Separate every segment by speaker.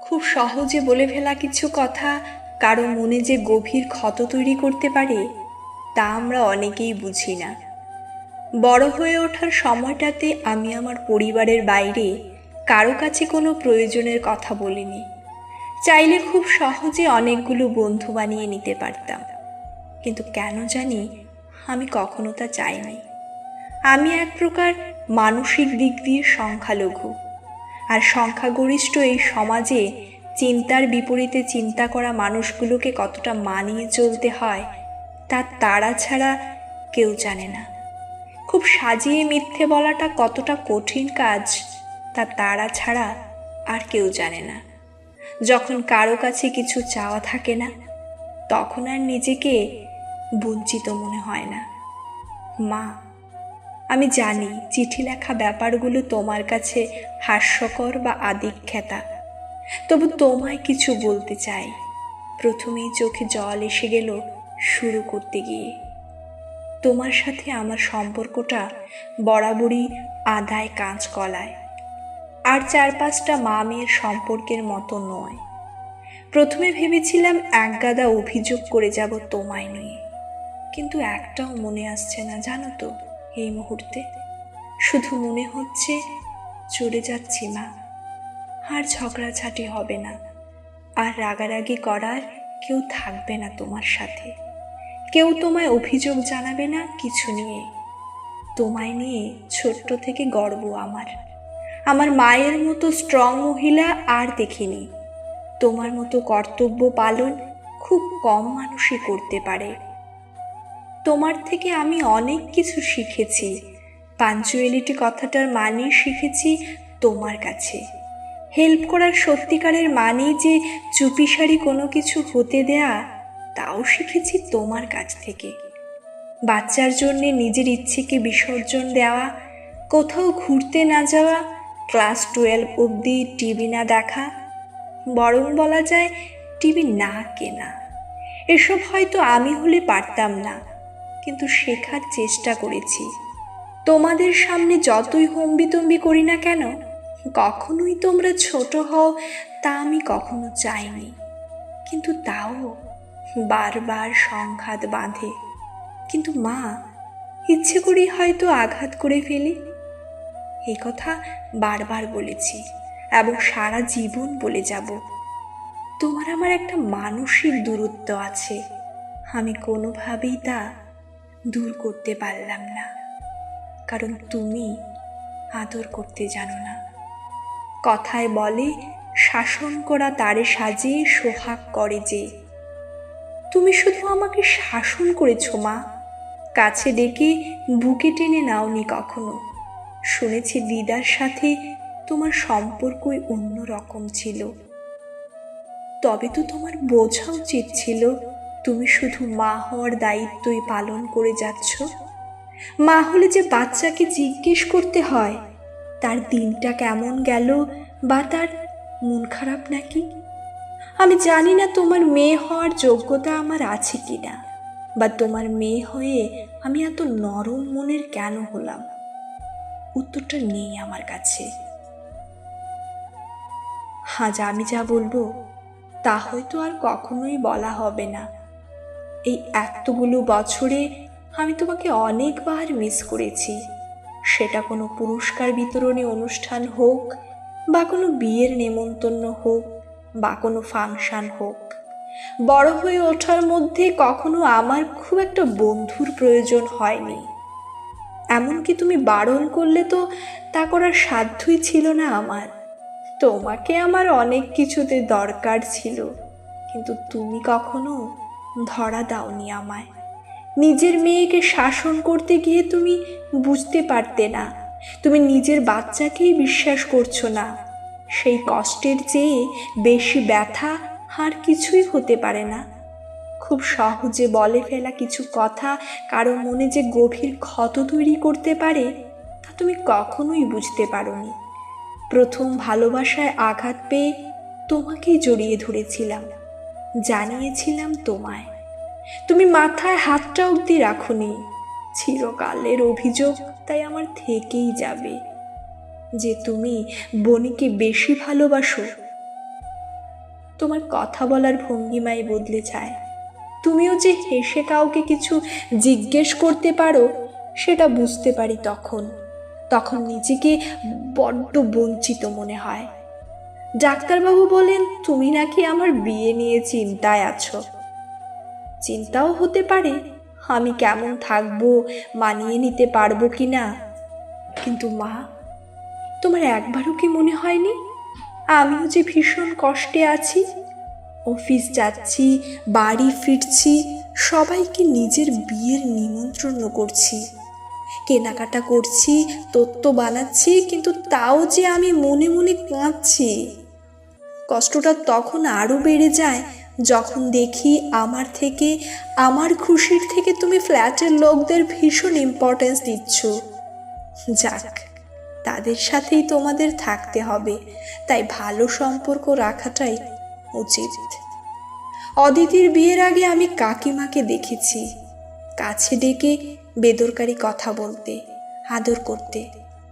Speaker 1: খুব সহজে বলে ফেলা কিছু কথা কারো মনে যে গভীর ক্ষত তৈরি করতে পারে তা আমরা অনেকেই বুঝি না। বড় হয়ে ওঠার সময়টাতে আমি আমার পরিবারের বাইরে কারো কাছে কোনো প্রয়োজনের কথা বলিনি। চাইলে খুব সহজে অনেকগুলো বন্ধু বানিয়ে নিতে পারতাম, কিন্তু কেন জানি আমি কখনো তা চাইনি। আমি এক প্রকার মানসিক দিক দিয়ে সংখ্যালঘু, আর সংখ্যাগরিষ্ঠ এই সমাজে চিন্তার বিপরীতে চিন্তা করা মানুষগুলোকে কতটা মানিয়ে চলতে হয় তা তারা ছাড়া কেউ জানে না। খুব সাজিয়ে মিথ্যে বলাটা কতটা কঠিন কাজ তা তারা ছাড়া আর কেউ জানে না। যখন কারো কাছে কিছু চাওয়া থাকে না, তখন আর নিজেকে বঞ্চিত মনে হয় না। মা, আমি জানি চিঠি লেখা ব্যাপারগুলো তোমার কাছে হাস্যকর বা আদিক্ষেতা, তবু তোমায় কিছু বলতে চাই। প্রথমেই চোখে জল এসে গেল শুরু করতে গিয়ে। তোমার সাথে আমার সম্পর্কটা বরাবরই আদায় কাঁচকলায়, আর 4-5টা মা মেয়ের সম্পর্কের মতো নয়। প্রথমে ভেবেছিলাম একগাদা অভিযোগ করে যাব তোমায় নিয়ে, কিন্তু একটাও মনে আসছে না জানো তো। এই মুহূর্তে শুধু মনে হচ্ছে চলে যাচ্ছি মা, আর ঝগড়াঝাটি হবে না, আর রাগারাগি করার কেউ থাকবে না তোমার সাথে। কেউ তোমায় অভিযোগ জানাবে না কিছু নিয়ে। তোমায় নিয়ে ছোট্ট থেকে গর্ব আমার। আমার মায়ের মতো স্ট্রং মহিলা আর দেখিনি। তোমার মতো কর্তব্য পালন খুব কম মানুষই করতে পারে। তোমার থেকে আমি অনেক কিছু শিখেছি। পাঞ্চুয়ালিটি কথাটার মানে শিখেছি তোমার কাছে। হেল্প করার সত্যিকারের মানে যে চুপিসারি কোনো কিছু হতে দেয়া, তাও শিখেছি তোমার কাছ থেকে। বাচ্চার জন্যে নিজের ইচ্ছেকে বিসর্জন দেওয়া, কোথাও ঘুরতে না যাওয়া, ক্লাস 12 অবধি টিভি না দেখা, বরং বলা যায় টিভি না কেনা। এসব হয়তো আমি হলে পারতাম না, কিন্তু শেখার চেষ্টা করেছি। তোমাদের সামনে যতই হম্বিতম্বি করি না কেন, কখনোই তোমরা ছোট হও তা আমি কখনো চাইনি, কিন্তু তাও বারবার সংঘাত বাঁধে। কিন্তু মা, ইচ্ছে করি হয়তো আঘাত করে ফেলি। এই কথা বারবার বলেছি এবং সারা জীবন বলে যাব। তোমার আমার একটা মানসিক দূরত্ব আছে, আমি কোনোভাবেই তা দূর করতে পারলাম না, কারণ তুমি আদর করতে জানো না। কথায় বলে শাসন করা তারে সাজে সোহাগ করে যে। তুমি শুধু আমাকে শাসন করেছো মা, কাছে ডেকে বুকে টেনে নাওনি কখনো। শুনেছি দিদার সাথে তোমার সম্পর্কই অন্য রকম ছিল। তবে তো তোমার বোঝা উচিত ছিল তুমি শুধু মা হওয়ার দায়িত্বই পালন করে যাচ্ছ। মা হলে যে বাচ্চাকে জিজ্ঞেস করতে হয় তার দিনটা কেমন গেল বা তার মন খারাপ নাকি। আমি জানি না তোমার মেয়ে হওয়ার যোগ্যতা আমার আছে কিনা, বা তোমার মেয়ে হয়ে আমি এত নরম মনের কেন হলাম। উত্তরটা নেই আমার কাছে। আজ আমি যা বলবো তা হয়তো আর কখনোই বলা হবে না। এই এতগুলো বছরে আমি তোমাকে অনেকবার মিস করেছি, সেটা কোনো পুরস্কার বিতরণী অনুষ্ঠান হোক, বা কোনো বিয়ের নেমন্তন্ন হোক, বা কোনো ফাংশন হোক। বড় হয়ে ওঠার মধ্যে কখনো আমার খুব একটা বন্ধুর প্রয়োজন হয়নি। এমনকি তুমি বারণ করলে তো তা করার সাধ্যই ছিল না আমার। তোমাকে আমার অনেক কিছুতে দরকার ছিল, কিন্তু তুমি কখনো ধরা দাওনি আমায়। নিজের মেয়েকে শাসন করতে গিয়ে তুমি বুঝতে পারতে না তুমি নিজের বাচ্চাকেই বিশ্বাস করছো না। সেই কষ্টের চেয়ে বেশি ব্যথা আর কিছুই হতে পারে না। খুব সহজে বলে ফেলা কিছু কথা কারো মনে যে গভীর ক্ষত তৈরি করতে পারে তা তুমি কখনোই বুঝতে পারোনি। প্রথম ভালোবাসায় আঘাত পেয়ে তোমাকেই জড়িয়ে ধরেছিলাম, জানিয়েছিলাম তোমায়। তুমি মাথায় হাতটা অবধি রাখোনি। চিরকালের অভিযোগ তাই আমার থেকেই যাবে যে তুমি বনিকে বেশি ভালোবাসো। তোমার কথা বলার ভঙ্গিমাই বদলে যায়। তুমিও যে হেসে কাউকে কিছু জিজ্ঞেস করতে পারো সেটা বুঝতে পারি তখন। তখন নিজেকে বড্ড বঞ্চিত মনে হয়। ডাক্তারবাবু বলেন তুমি নাকি আমার বিয়ে নিয়ে চিন্তায় আছো। চিন্তাও হতে পারে আমি কেমন থাকবো, মানিয়ে নিতে পারবো কি না। কিন্তু মা, তোমার একবারও কি মনে হয়নি আমিও যে ভীষণ কষ্টে আছি? অফিস যাচ্ছি, বাড়ি ফিরছি, সবাইকে নিজের বিয়ের নিমন্ত্রণ করছি, কেনাকাটা করছি, তত্ত্ব বানাচ্ছি, কিন্তু তাও যে আমি মনে মনে কাঁদছি। কষ্টটা তখন আরও বেড়ে যায় যখন দেখি আমার থেকে, আমার খুশির থেকে তুমি ফ্ল্যাটের লোকদের ভীষণ ইম্পর্টেন্স দিচ্ছ। যাক, তাদের সাথেই তোমাদের থাকতে হবে, তাই ভালো সম্পর্ক রাখাটাই উচিত। অদিতির বিয়ের আগে আমি কাকিমাকে দেখেছি কাছে ডেকে বেদরকারি কথা বলতে, আদর করতে,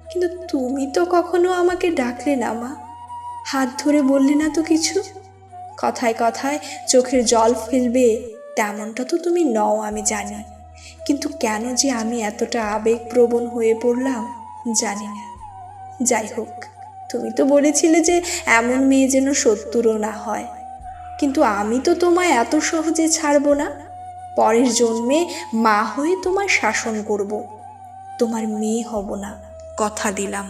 Speaker 1: কিন্তু তুমি তো কখনো আমাকে ডাকলে না মা, হাত ধরে বললে না তো কিছু। কথায় কথায় চোখের জল ফেলবে তেমনটা তো তুমি নও আমি জানি, কিন্তু কেন যে আমি এতটা আবেগপ্রবণ হয়ে পড়লাম জানি না। যাই হোক, তুমি তো বলেছিলে যে এমন মেয়ে যেন শত্রুরও না হয়, কিন্তু আমি তো তোমায় এত সহজে ছাড়বো না। পরের জন্মে মা হয়ে তোমায় শাসন করব, তোমার মেয়ে হব না, কথা দিলাম।